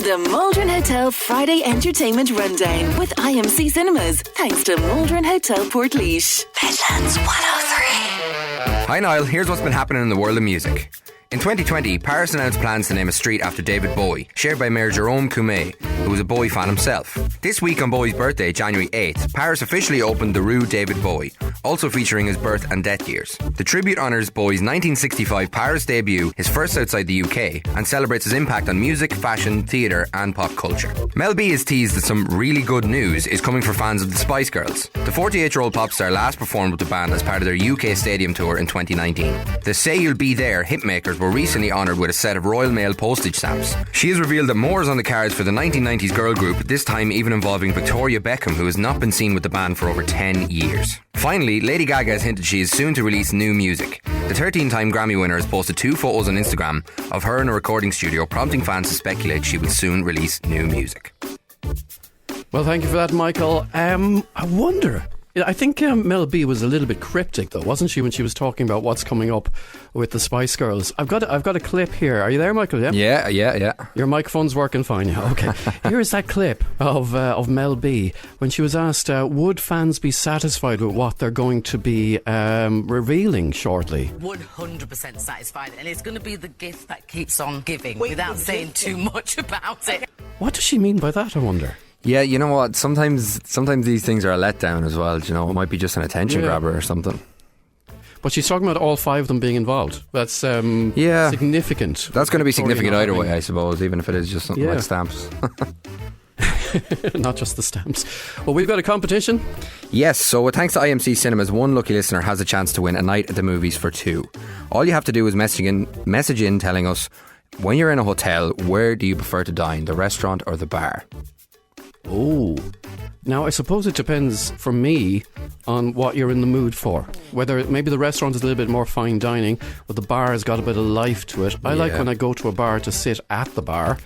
The Maldron Hotel Friday Entertainment Rundown with IMC Cinemas. Thanks to Maldron Hotel Portlaoise. Midlands 103. Hi Niall, here's what's been happening in the world of music. In 2020, Paris announced plans to name a street after David Bowie, shared by Mayor Jérôme Coumet, who was a Bowie fan himself. This week on Bowie's birthday, January 8th, Paris officially opened the Rue David Bowie, also featuring his birth and death years. The tribute honours Bowie's 1965 Paris debut, his first outside the UK, and celebrates his impact on music, fashion, theatre and pop culture. Mel B has teased that some really good news is coming for fans of the Spice Girls. The 48-year-old pop star last performed with the band as part of their UK stadium tour in 2019. The Say You'll Be There hitmakers were recently honoured with a set of Royal Mail postage stamps. She has revealed that more is on the cards for the 1990s girl group, this time even involving Victoria Beckham, who has not been seen with the band for over 10 years. Finally, Lady Gaga has hinted she is soon to release new music. The 13-time Grammy winner has posted 2 photos on Instagram of her in a recording studio, prompting fans to speculate she will soon release new music. Well, thank you for that, Michael. I wonder... I think Mel B was a little bit cryptic, though, wasn't she, when she was talking about what's coming up with the Spice Girls? I've got a clip here. Are you there, Michael? Yeah. Yeah. Your microphone's working fine. Yeah, okay. Here's that clip of Mel B when she was asked, would fans be satisfied with what they're going to be revealing shortly? 100% satisfied, and it's going to be the gift that keeps on giving without saying too much about it. What does she mean by that, I wonder? Yeah, you know what? Sometimes these things are a letdown as well. You know, it might be just an attention grabber or something. But she's talking about all 5 of them being involved. That's significant. That's going to be significant either way, I suppose, even if it is just something like stamps. Not just the stamps. Well, we've got a competition. Yes, so thanks to IMC Cinemas, one lucky listener has a chance to win a night at the movies for 2. All you have to do is message in telling us, when you're in a hotel, where do you prefer to dine, the restaurant or the bar? Oh, now I suppose it depends for me on what you're in the mood for. Whether maybe the restaurant is a little bit more fine dining, but the bar has got a bit of life to it. I like when I go to a bar to sit at the bar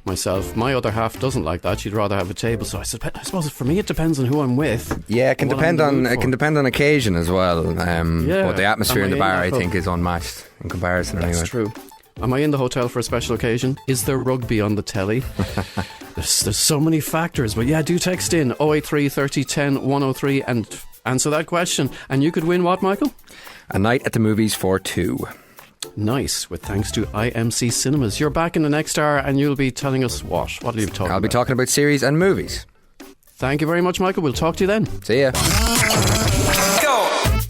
myself. My other half doesn't like that. She'd rather have a table. So I suppose for me it depends on who I'm with. Yeah, it can depend on occasion as well. But the atmosphere in the bar, I think, is unmatched in comparison. That's true. Am I in the hotel for a special occasion? Is there rugby on the telly? There's so many factors. But yeah, do text in 083 30 10 103 and answer that question. And you could win what, Michael? A night at the movies for 2. Nice, with thanks to IMC Cinemas. You're back in the next hour and you'll be telling us what? What are you talking about? I'll be talking about series and movies. Thank you very much, Michael. We'll talk to you then. See ya.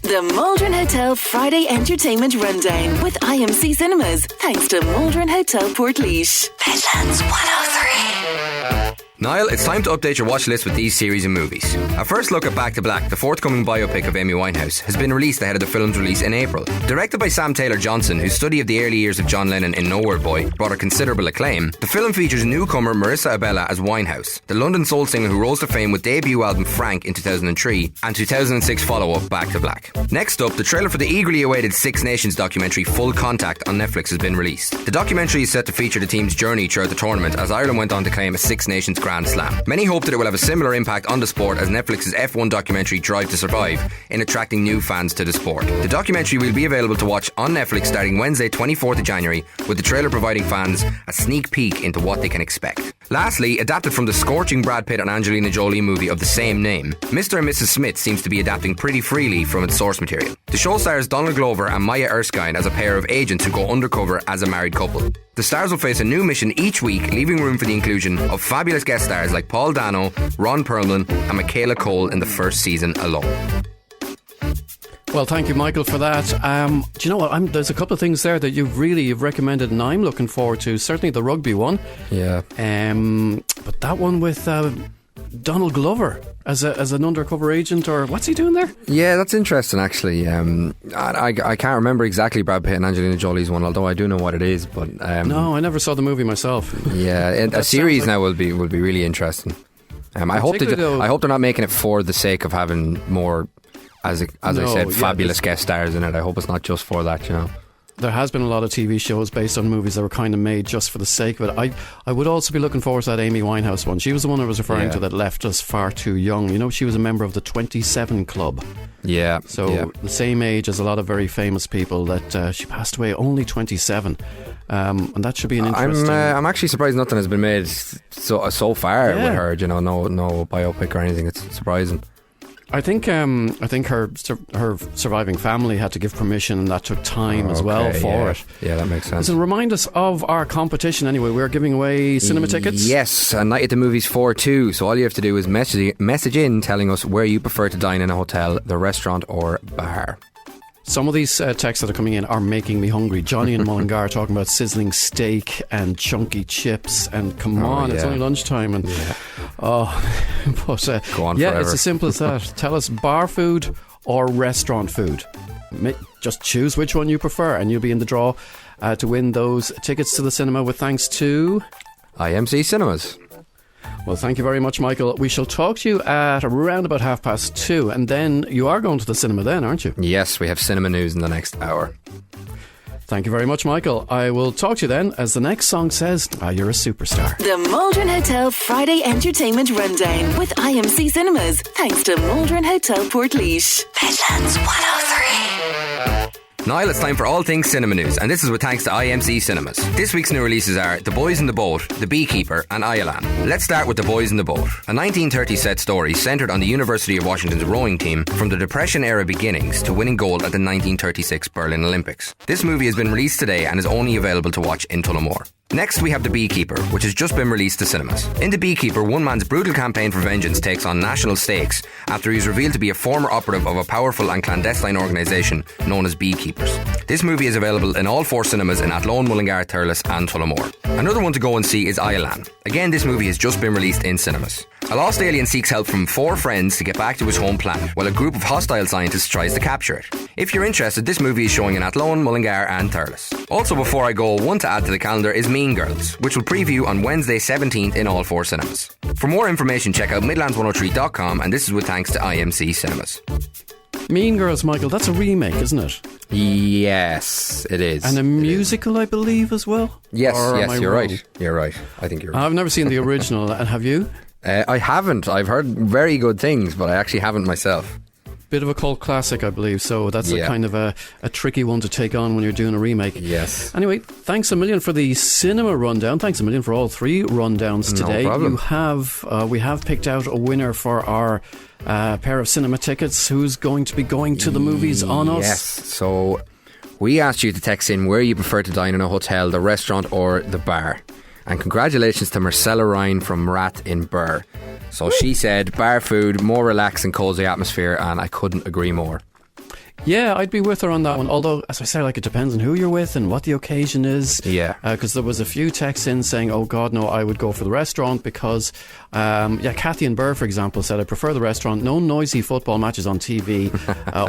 The Maldron Hotel Friday Entertainment Rundown with IMC Cinemas. Thanks to Maldron Hotel Portlaoise. Midlands 103. Niall, it's time to update your watch list with these series and movies. A first look at Back to Black, the forthcoming biopic of Amy Winehouse, has been released ahead of the film's release in April. Directed by Sam Taylor Johnson, whose study of the early years of John Lennon in Nowhere Boy brought her considerable acclaim, the film features newcomer Marissa Abela as Winehouse, the London soul singer who rose to fame with debut album Frank in 2003 and 2006 follow-up Back to Black. Next up, the trailer for the eagerly awaited Six Nations documentary Full Contact on Netflix has been released. The documentary is set to feature the team's journey throughout the tournament as Ireland went on to claim a Six Nations Grand Slam. Many hope that it will have a similar impact on the sport as Netflix's F1 documentary Drive to Survive in attracting new fans to the sport. The documentary will be available to watch on Netflix starting Wednesday 24th of January, with the trailer providing fans a sneak peek into what they can expect. Lastly, adapted from the scorching Brad Pitt and Angelina Jolie movie of the same name, Mr. and Mrs. Smith seems to be adapting pretty freely from its source material. The show stars Donald Glover and Maya Erskine as a pair of agents who go undercover as a married couple. The stars will face a new mission each week, leaving room for the inclusion of fabulous guest stars like Paul Dano, Ron Perlman and Michaela Cole in the first season alone. Well, thank you, Michael, for that. Do you know what? There's a couple of things there that you've recommended and I'm looking forward to. Certainly the rugby one. Yeah. But that one with Donald Glover as an undercover agent, or what's he doing there? Yeah, that's interesting, actually. I can't remember exactly Brad Pitt and Angelina Jolie's one, although I do know what it is. But no, I never saw the movie myself. Yeah, a series now will be really interesting. I hope they're not making it for the sake of having more, as I said, fabulous guest stars in it. I hope it's not just for that, you know. there has been a lot of TV shows based on movies that were kind of made just for the sake of it. I would also be looking forward to that Amy Winehouse one. She was the one I was referring to that left us far too young. You know, she was a member of the 27 Club. Yeah. So the same age as a lot of very famous people that she passed away only 27. And that should be an interesting... I'm actually surprised nothing has been made so far with her. You know, no biopic or anything. It's surprising. I think her surviving family had to give permission, and that took time as well for it. Yeah, that makes sense. So remind us of our competition anyway. We're giving away cinema tickets. Yes, a night at the movies 4-2. So all you have to do is message in telling us where you prefer to dine in a hotel, the restaurant or bar. Some of these texts that are coming in are making me hungry. Johnny and Mullingar talking about sizzling steak and chunky chips, and come on, it's only lunchtime, and go on forever. It's as simple as that. Tell us bar food or restaurant food. Just choose which one you prefer, and you'll be in the draw to win those tickets to the cinema with thanks to IMC Cinemas. Well, thank you very much, Michael. We shall talk to you at around about 2:30, and then you are going to the cinema then, aren't you? Yes, we have cinema news in the next hour. Thank you very much, Michael. I will talk to you then, as the next song says, you're a superstar. The Maldron Hotel Friday Entertainment Rundown with IMC Cinemas. Thanks to Maldron Hotel Portlaoise. Midlands 103. Niall, it's time for all things cinema news, and this is with thanks to IMC Cinemas. This week's new releases are The Boys in the Boat, The Beekeeper and Ireland. Let's start with The Boys in the Boat, a 1930s set story centred on the University of Washington's rowing team from the Depression-era beginnings to winning gold at the 1936 Berlin Olympics. This movie has been released today and is only available to watch in Tullamore. Next, we have The Beekeeper, which has just been released to cinemas. In The Beekeeper, one man's brutal campaign for vengeance takes on national stakes after he is revealed to be a former operative of a powerful and clandestine organisation known as Beekeepers. This movie is available in all 4 cinemas in Athlone, Mullingar, Thurles and Tullamore. Another one to go and see is Ireland. Again, this movie has just been released in cinemas. A lost alien seeks help from 4 friends to get back to his home planet, while a group of hostile scientists tries to capture it. If you're interested, this movie is showing in Athlone, Mullingar and Thurles. Also, before I go, one to add to the calendar is Mean Girls, which will preview on Wednesday 17th in all 4 cinemas. For more information, check out midlands103.com, and this is with thanks to IMC Cinemas. Mean Girls, Michael, that's a remake, isn't it? Yes, it is. And a musical, I believe, as well? Yes, you're right. You're right. I think you're right. I've never seen the original, and have you? I haven't. I've heard very good things, but I actually haven't myself. Bit of a cult classic, I believe, so that's a kind of a tricky one to take on when you're doing a remake. Yes. Anyway, thanks a million for the cinema rundown. Thanks a million for all 3 rundowns today. No problem. We have picked out a winner for our pair of cinema tickets. Who's going to be going to the movies on us? Yes, so we asked you to text in where you prefer to dine in a hotel, the restaurant or the bar. And congratulations to Marcella Ryan from Rath in Burr. So she said bar food, more relaxed and cosy atmosphere, and I couldn't agree more. Yeah, I'd be with her on that one. Although, as I say, it depends on who you're with and what the occasion is. Yeah. Because there was a few texts in saying, oh God, no, I would go for the restaurant because, Kathy and Burr, for example, said, I prefer the restaurant. No noisy football matches on TV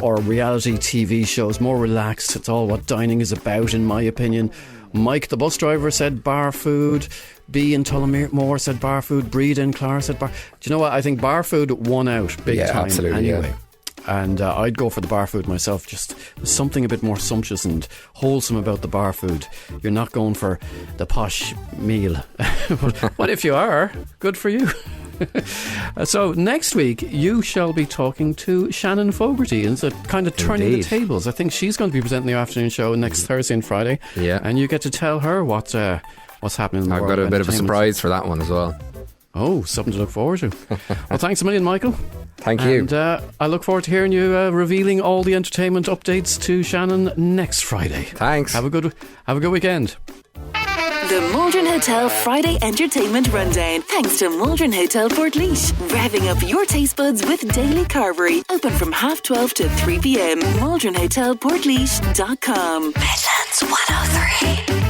or reality TV shows. More relaxed. It's all what dining is about, in my opinion. Mike, the bus driver, said bar food. B in Tullamore said bar food. Breed in Clara said bar. Do you know what? I think bar food won out big time absolutely, anyway. And I'd go for the bar food myself. Just there's something a bit more sumptuous and wholesome about the bar food. You're not going for the posh meal. But if you are, good for you. So next week you shall be talking to Shannon Fogarty, and it's a kind of turning the tables. I think she's going to be presenting the afternoon show next Thursday and Friday. Yeah, and you get to tell her what's happening in the world. I've got a bit of a surprise for that one as well. Oh, something to look forward to. Well, thanks a million, Michael. Thank you. And I look forward to hearing you revealing all the entertainment updates to Shannon next Friday. Thanks. Have a good weekend. The Maldron Hotel Friday Entertainment Rundown. Thanks to Maldron Hotel Portlaoise. Revving up your taste buds with daily carvery. Open from 12:30 to 3 p.m. MaldronHotelPortlaoise.com. Midlands 103.